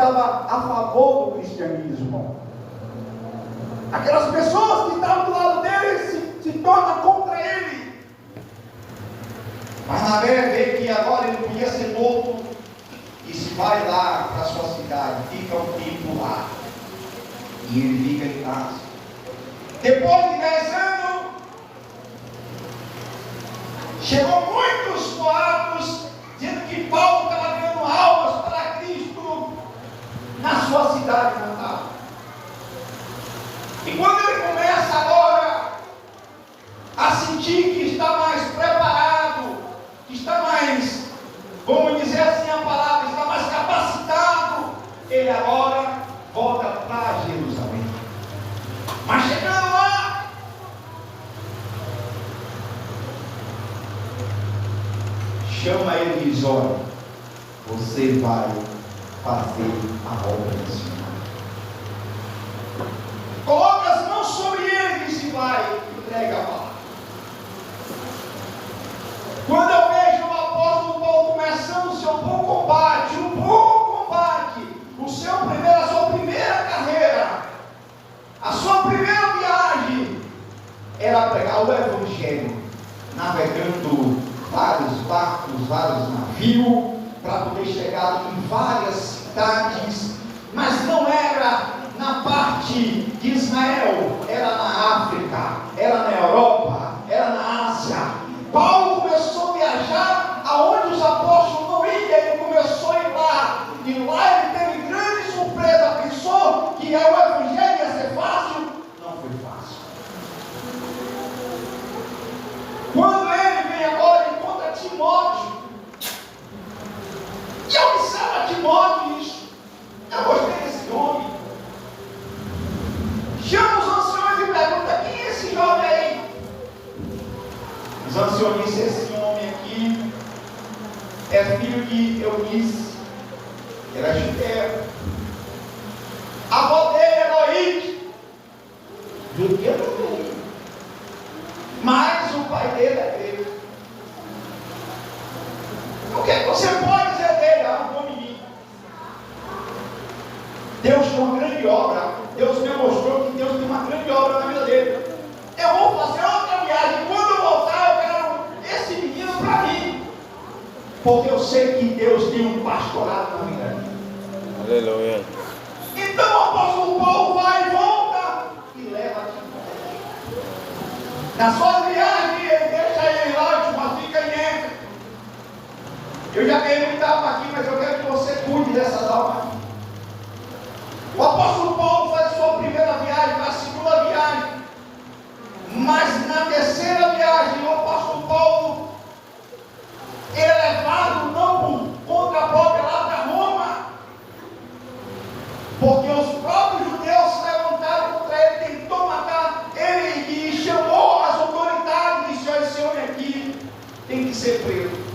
estava a favor do cristianismo. Aquelas pessoas que estavam do lado dele se tornam contra ele. Mas Barnabé vê que agora ele podia ser morto e se vai lá para a sua cidade, fica um tempo lá. E ele fica em casa. Depois de 10 anos, chegou muitos boatos dizendo que Paulo estava ganhando almas para Cristo na sua cidade natal. E quando ele começa agora a sentir que está mais preparado, que está mais, vamos dizer assim a palavra, está mais capacitado, ele agora volta para Jerusalém. Mas chegando lá, chama ele e diz: olha, você vai fazer a obra do Senhor. Coloca as mãos sobre ele e disse: vai, entrega a palavra. Quando eu vejo o apóstolo Paulo começando o seu bom combate, a sua primeira carreira, a sua primeira viagem, era pregar o Evangelho, navegando vários barcos, vários navios, para poder chegar em várias cidades, mas não era na parte de Israel, era na África, era na Europa, era na Ásia. Paulo começou a viajar aonde os apóstolos não iam, ele começou a ir lá, e lá ele teve grande surpresa. Pensou que o Evangelho ia ser fácil? Não foi fácil. Quando ele vem agora, ele encontra Timóteo, e observa Timóteo isso. Eu gostei desse nome. Chama os anciões e pergunta: quem é esse jovem aí? Os anciões disseram: esse homem aqui é filho de Eunice, era judeia. A avó dele é Loide, judia também, mas o pai dele é grego. O que você pode dizer dele? Ah, um bom menino. Deus tem uma grande obra. Deus me mostrou que Deus tem uma grande obra na vida dele. Eu vou fazer outra viagem. Quando eu voltar, eu quero esse menino para mim, porque eu sei que Deus tem um pastorado na vida dele. Aleluia. Então o apóstolo Paulo vai e volta e leva Timóteo. Na sua viagem, ele deixa ele lá, Timóteo fica em Éfeso. Eu já ganhei muita alma aqui, mas eu quero que você cuide dessas almas aqui. O apóstolo Paulo faz a sua primeira viagem, a segunda viagem, mas na terceira viagem, o apóstolo Paulo é levado não por conta própria lá para Roma, porque os próprios judeus se levantaram contra ele, tentou matar ele e chamou as autoridades e disse: olha, esse homem aqui tem que ser preso.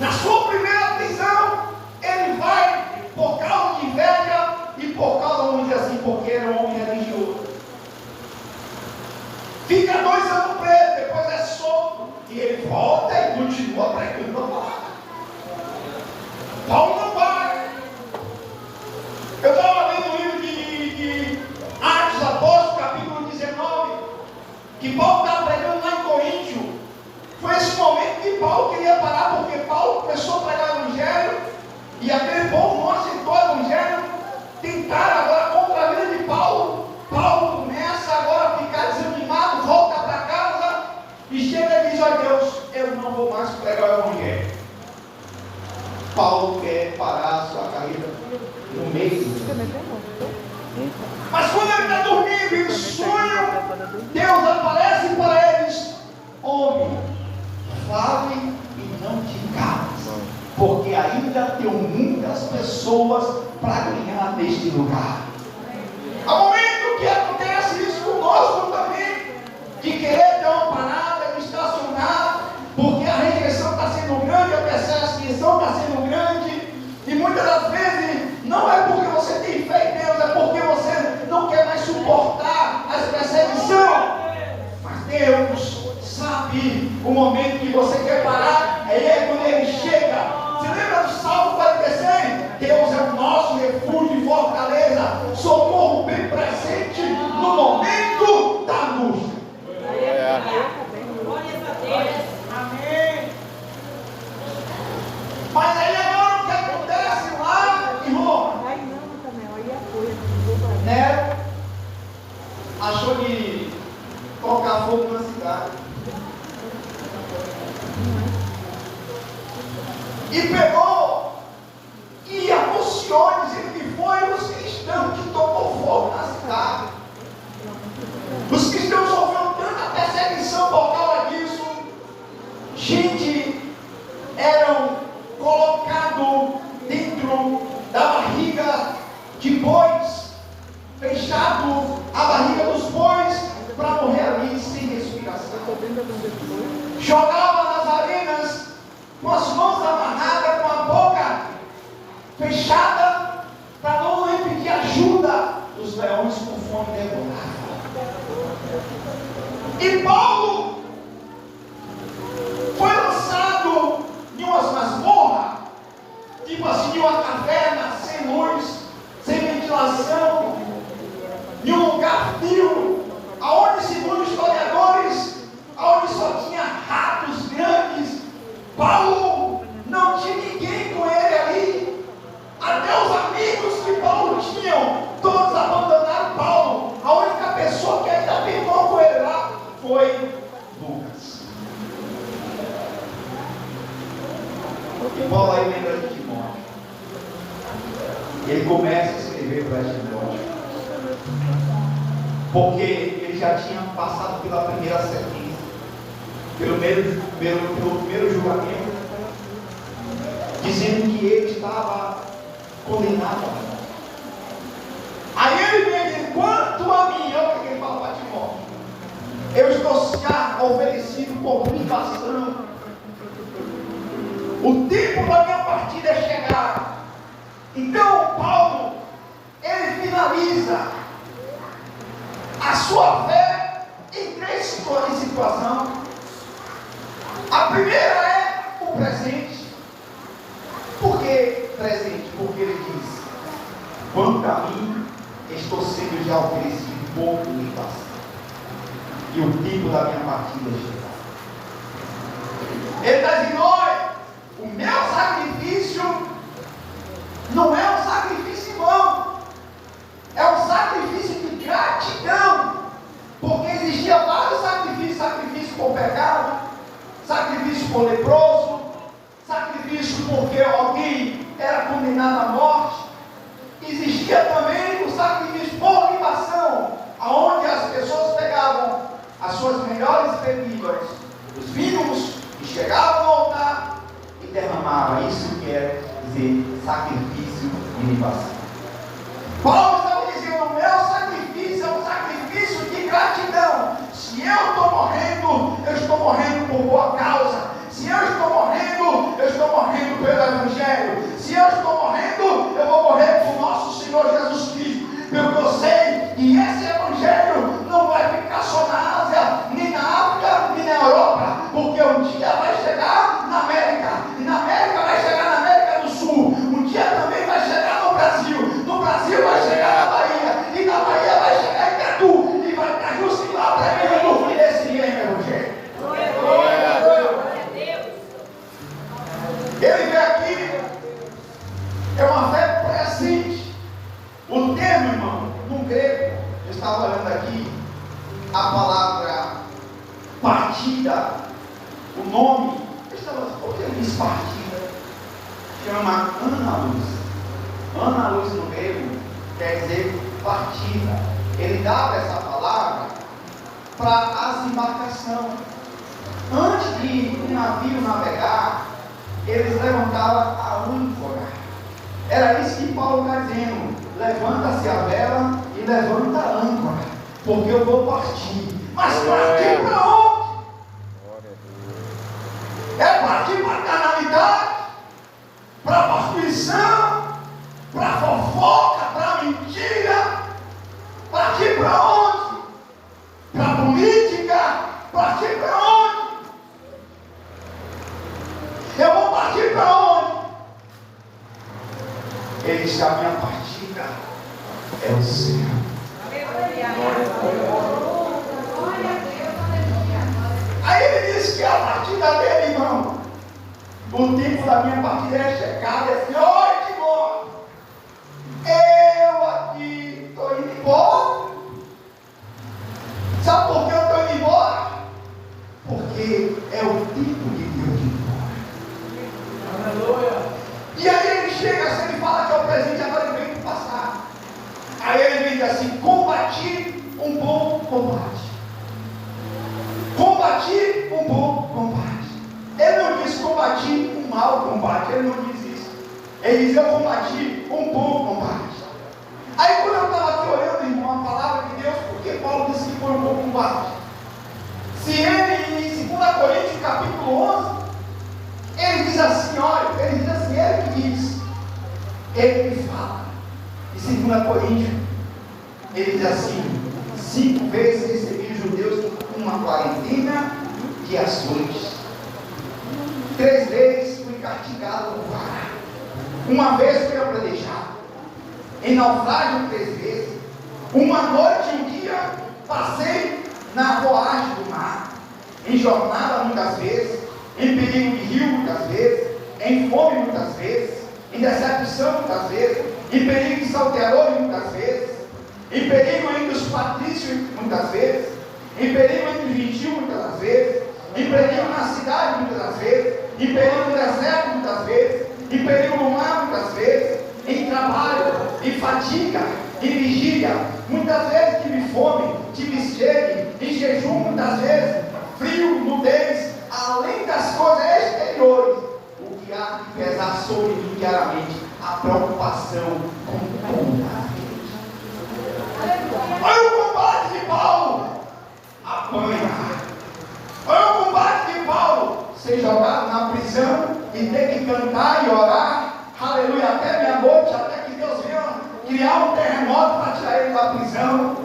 Na sua primeira prisão, ele vai por causa de inveja e por causa, vamos dizer assim, porque era um homem religioso. Fica 2 anos preso, depois é solto, e ele volta e continua pregando a palavra. Paulo não para. Eu estava lendo o livro de Atos Apóstolos, capítulo 19, que Paulo estava pregando lá em Coríntio. Foi esse momento que Paulo queria parar, porque Paulo começou a pregar o Evangelho, e aquele povo não aceitou o Evangelho. Tentaram agora contra a vida de Paulo. Paulo começa agora a ficar desanimado, volta para casa e chega e diz: olha, Deus, eu não vou mais pregar o Evangelho. Paulo quer parar a sua carreira no meio. Mas quando ele está dormindo em sonho, Deus aparece para eles: homem, fale e não te cales, porque ainda tem muitas pessoas para ganhar neste lugar. Há momento que acontece isso conosco também, de querer ter uma parada, de estacionar, porque a rejeição está sendo grande, a perseguição está sendo grande, e muitas das vezes não é porque você tem fé em Deus, é porque você não quer mais suportar as perseguições. Mas Deus sabe o momento que você quer parar, é quando Ele chega. Você lembra do Salmo 46? Deus é o nosso refúgio e de bois, fechado a barriga dos bois para morrer ali sem respiração. Jogava nas arenas com as mãos amarradas, com a boca fechada, para não pedir ajuda dos leões com fome devoravam. E Paulo foi lançado em umas masmorras, tipo assim, em uma caverna, sem luz, sem ventilação, em um lugar frio, aonde, segundo os historiadores, aonde só tinha ratos grandes. Paulo não tinha ninguém com ele ali. Até os amigos que Paulo tinha, todos abandonaram Paulo. A única pessoa que ainda ficou com ele lá foi Lucas. E Paulo aí lembra de Timóteo. Ele começa a escrever para Timóteo, porque ele já tinha passado pela primeira sentença, pelo primeiro julgamento, dizendo que ele estava condenado à morte. Aí ele vem dizer: quanto a mim, olha o que ele fala para Timóteo, eu estou já oferecido por privação. O tempo da minha partida é chegar. Então Paulo, ele finaliza a sua fé em três situações. A primeira é o presente. Por que presente? Porque ele diz: quanto a mim, estou sendo já oferecido por privação, e o tempo da minha partida é chegar. Ele está dizendo: olha, o meu sacrifício não é um sacrifício em vão, é um sacrifício de gratidão, porque existia vários sacrifícios: sacrifício por pecado, sacrifício por leproso, sacrifício porque alguém era condenado à morte. Existia também o sacrifício por libação, aonde as pessoas pegavam as suas melhores bebidas, os vinhos, e chegavam ao altar e derramavam. Isso quer dizer sacrifício de libação. Paulo estava dizendo: o meu sacrifício é um sacrifício de gratidão. Se eu estou morrendo, eu estou morrendo por boa causa. Se eu estou morrendo pelo Evangelho. Se eu estou morrendo, eu vou morrer por nosso Senhor Jesus Cristo, porque eu sei que esse Evangelho não vai ficar só na Ásia, nem na África, nem na Europa, porque um dia vai chegar na América, e na América vai chegar na América do Sul, um dia também vai chegar no Brasil vai chegar na Bahia, e na Bahia vai chegar em Catu, e vai estar justo lá pregando esse Evangelho. Ele vem aqui, é uma fé presente. O termo, irmão, no grego, eu estava olhando aqui, a palavra partida, o nome, eu estava, por que ele diz partida? Chama analuz. Analuz no grego quer dizer partida. Ele dava essa palavra para as embarcações. Antes de um navio navegar, eles levantavam a âncora. Era isso que Paulo está dizendo: levanta-se a vela e levanta a âncora, porque eu vou partir. Mas partir para onde? É partir para a carnalidade, para a prostituição, para a fofoca, para a mentira. Partir para onde? Para a política. Partir para onde? Eu vou partir para onde? Ele diz: a minha partida é o céu. Aí ele diz que a partida dele, irmão, o tempo da minha partida é chegado. É assim: oi, Timóteo, eu aqui estou indo embora. Sabe por que eu estou indo embora? Porque é o tempo de Deus de embora. Aleluia. E aí ele chega assim, ele fala que é o presente, agora ele vem para o passado. Aí ele vem assim: combati um bom combate. Combati um bom combate. Ele não diz combati um mau combate, ele não diz isso. Ele diz: eu combati um bom combate. 2 Coríntios, ele diz assim: 5 vezes recebi os judeus uma quarentena de ações, 3 vezes fui castigado por vara, uma vez fui apredejado, em naufrágio 3 vezes, uma noite e um dia passei na voagem do mar, em jornada muitas vezes, em perigo de rio muitas vezes, em fome muitas vezes, em decepção muitas vezes, em perigo de salteadores muitas vezes, em perigo entre os patrícios muitas vezes, em perigo entre os gentios muitas vezes, em perigo na cidade muitas vezes, em perigo no deserto muitas vezes, em perigo no mar muitas vezes, em trabalho, em fadiga, em vigília, muitas vezes tive fome, tive sede, em jejum muitas vezes, frio, nudez, além das coisas exteriores, o que há de pesar sobre mim diariamente, a preocupação com toda a vida. Olha o combate de Paulo, apanhar. Olha o combate de Paulo, ser jogado na prisão e ter que cantar e orar, aleluia, até meia-noite, até que Deus venha criar um terremoto para tirar ele da prisão.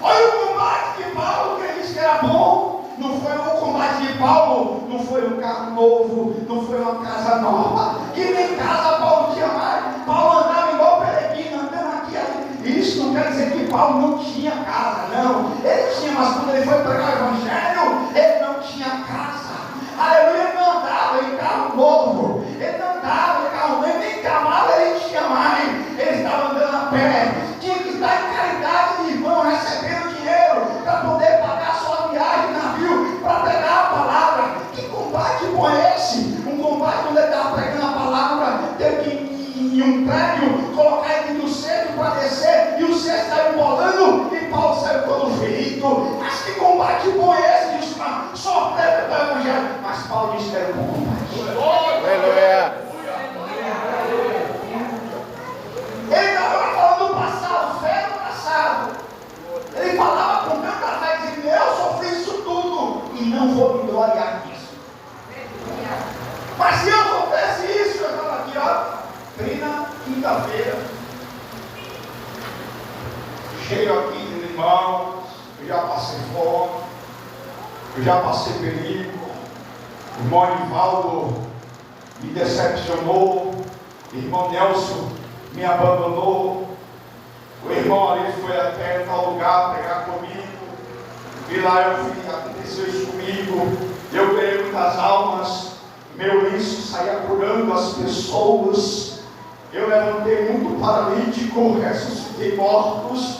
Olha o combate de Paulo, que ele disse que era bom. Não foi o combate de Paulo, não foi um carro novo, não foi uma casa nova, que nem casa Paulo tinha mais. Paulo andava igual peregrino, andando aqui ali. Isso não quer dizer que Paulo não tinha casa, não. Ele tinha, mas quando ele foi pregar o evangelho, ele não tinha casa. Aleluia, ele não andava em carro novo, ele não andava em carro novo, nem cavalo ele tinha mais. Ele estava andando a pé, tinha que estar em caridade de irmão, recebendo dinheiro para poder pagar sua viagem de navio, para pegar a palavra. Que combate bom é esse? Um combate onde ele estava pregando a palavra, teve que ir em um prédio, colocar ele no centro para descer, e o centro saiu bolando, e Paulo saiu todo ferido. Mas que combate bom é esse? Disse, só prega para o evangelho. Mas Paulo disse que era um bom combate. Aleluia. Ele estava falando do passado, fé do passado. Ele falava com tanta fé, dizendo: eu sofri isso tudo e não vou me gloriar nisso. Mas se eu soubesse isso, eu estava aqui, ó, plena quinta-feira, cheio aqui de irmãos, eu já passei fome, eu já passei perigo, o irmão Anivaldo me decepcionou, o irmão Nelson me abandonou, o irmão ali foi até tal lugar pegar comigo, e lá eu fui, aconteceu isso comigo, eu ganhei muitas almas, meu lenço saía curando as pessoas, eu levantei muito paralítico, ressuscitei mortos,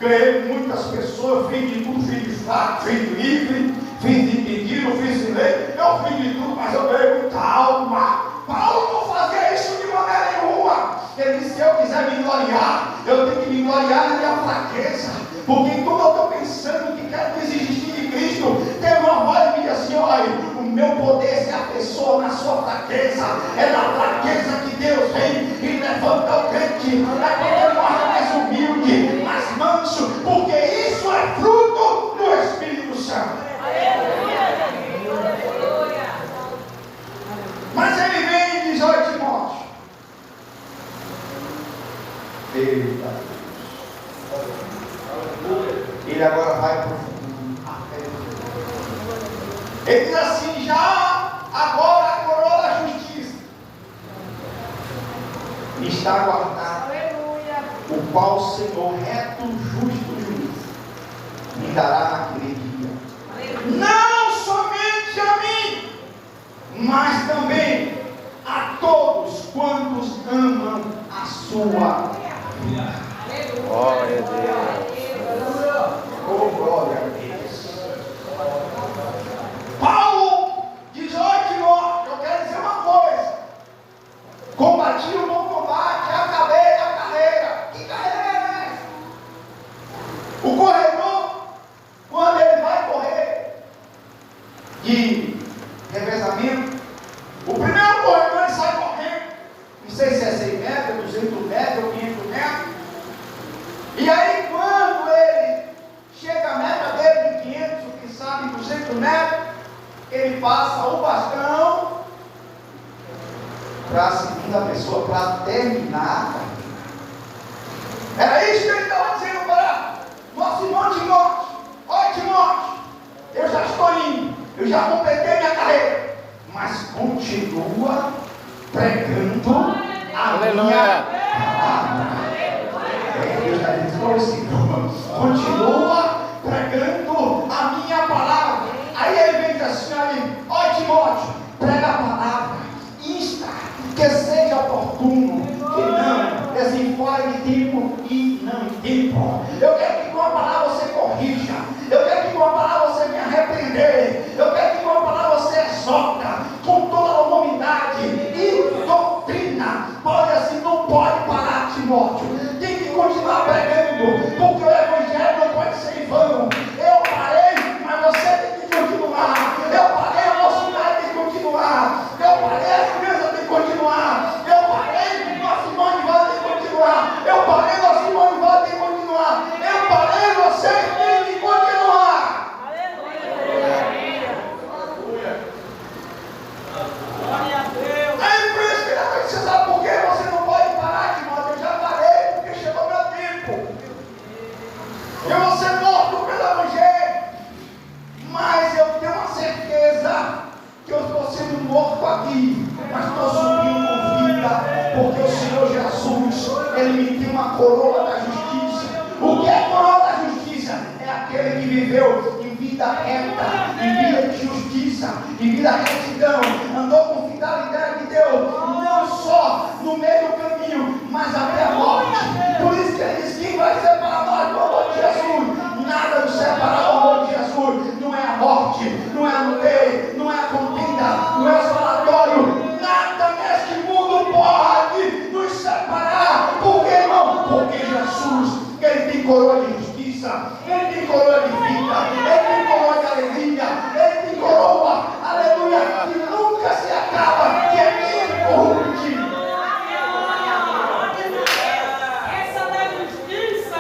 ganhei muitas pessoas, fiz de tudo, fiz de fraco, fiz de livre, fiz de pedido, fiz de lei, eu fiz de tudo, mas eu ganhei muita alma. Paulo não fazia isso de maneira nenhuma. Ele disse: se eu quiser me gloriar, eu tenho que me gloriar na minha fraqueza, porque quando eu estou pensando que quero desistir de Cristo, tem uma voz que me diz assim: olha, o meu poder se aperfeiçoa na sua fraqueza, é na fraqueza que Deus vem e levanta o crente, é quando ele morre mais humilde, mais manso, porque isso é fruto do Espírito Santo. Mas ele vem e diz: olha, Timóteo, eita Deus, ele agora vai para o futuro. Ele diz assim: já agora a coroa da justiça está guardada, o qual o Senhor, reto, justo juiz, me dará naquele dia. Não somente a mim, mas também a todos quantos amam a sua vida. Glória a Deus. Oh, glória a Deus. Paulo diz: olha, Timóteo, eu quero dizer uma coisa. Combati o bom combate, acabei a carreira. Que carreira é essa? O corredor, quando ele vai correr de revezamento, o primeiro corredor ele sai correndo, não sei se é 100 metros, 200 metros ou 500 metros, e aí quando ele chega à meta dele de 500, ou quem sabe 200 metros, ele passa o bastão para a segunda pessoa, para terminar. Era pregando a minha palavra. Continua pregando a minha palavra. Aí ele vem dizer assim, ó Timóteo, prega a palavra, insta, que seja oportuno, que não desenfore de tempo e não em tempo. Eu quero que com a palavra você corrija, eu quero que com a palavra você venha repreender, eu quero que com a palavra você exorta com toda a humildade e doutrina. Pode assim, não pode parar, Timóteo, tem que continuar pregando, porque o evangelho não pode ser em vão. Eu parei, mas você tem que continuar. Eu parei, a nossa cidade tem que continuar. Eu parei, a igreja tem que continuar. Eu parei, nosso irmão de volta tem que continuar. Eu parei, nosso irmão de volta tem que continuar. Eu parei, vocês têm que continuar. Aí por isso que ele vai dizer, sabe por que você não pode parar, Timóteo? Eu já parei, porque chegou meu tempo. Eu vou ser morto pelo evangelho. Mas eu tenho uma certeza que eu estou sendo morto aqui, mas estou subindo com vida, porque o Senhor Jesus, Ele me tem uma coroa da justiça. O que é coroa da justiça? É aquele que viveu em vida reta, em vida de justiça, em vida retidão, andou com fidelidade de Deus, não só no meio do caminho, mas até a morte. Por isso que Ele diz: quem vai separar nós do amor de Jesus? Nada nos separar do amor de Jesus. Não é a morte, não é a nudez, não é a contenda, não é o falatório. Nada neste mundo pode nos separar. Por que, irmão? Porque Jesus, Ele tem coroa de justiça, Ele tem coroa de vida, Ele tem coroa de alegria, Ele tem coroa, aleluia, que nunca se acaba, que é incorruptível.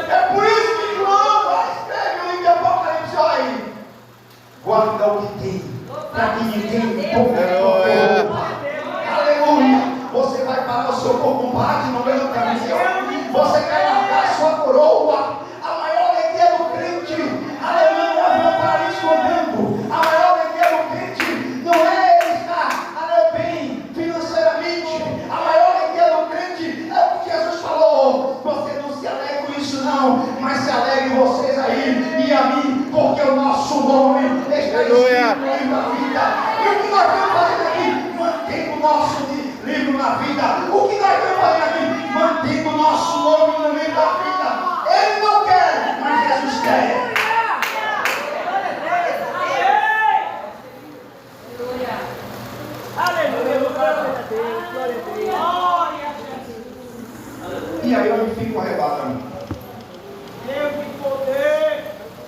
É por isso que João vai escrever o livro de Apocalipse, olha aí. Guarda o que tem, para que ninguém corrompa. Aleluia. Você vai parar o seu combate no meio do caminho. Você vai largar a sua coroa. A maior alegria do crente, aleluia, eu vou parar escondendo. A maior alegria do crente não é ele estar bem financeiramente. A maior alegria do crente é o que Jesus falou. Você não se alegra com isso não, mas se alegre vocês aí e a mim, porque o nosso nome está escrito no livro da vida. E o que nós estamos fazendo aqui? Mantendo o nosso livro na vida. O que nós estamos fazendo aqui? Mantendo o nosso nome no livro da vida. Ele não quer, mas Jesus quer. E aí eu fico arrebatando.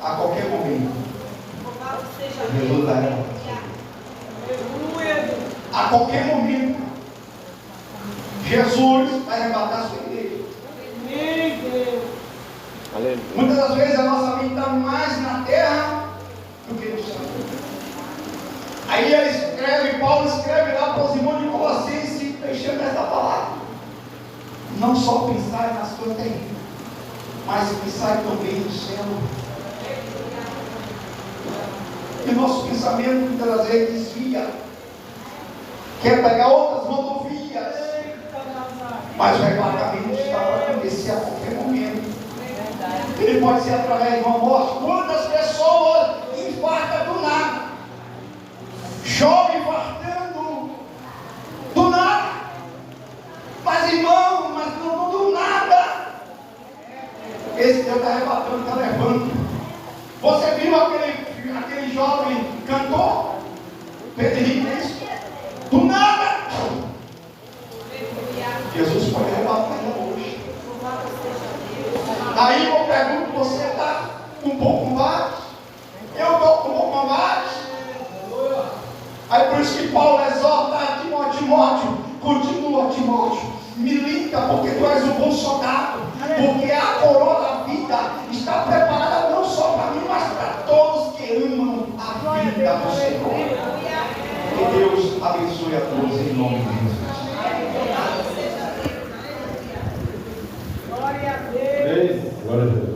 A qualquer momento, Jesus vai arrebatar. A qualquer momento, Jesus vai arrebatar a sua igreja. Muitas das vezes a nossa vida está mais na terra do que no céu. Aí ele escreve, Paulo escreve lá para os irmãos de Colossenses, deixando essa palavra. Não só pensar nas coisas terrenas, mas pensar também no céu. E nosso pensamento muitas das vezes desvia, quer pegar outras rodovias, mas o arrebatamento está para acontecer a qualquer momento. Ele pode ser através de uma morte. Quantas pessoas infartam do nada? Jovem infartando do nada. Mas irmão, mas não do nada. Esse Deus está arrebatando, está levando. Você viu aquele jovem cantor? Pedro Henrique? Do nada. Jesus pode arrebatar ainda hoje. Aí eu pergunto, você está um pouco mais? Eu estou com um pouco mais? Aí por isso que Paulo exorta a Timóteo, continua, Timóteo, milita, porque tu és um bom soldado, porque a coroa da vida está preparada não só para mim, mas para todos que amam a vida do Senhor. Que Deus abençoe a todos em nome de Jesus. Glória a Deus.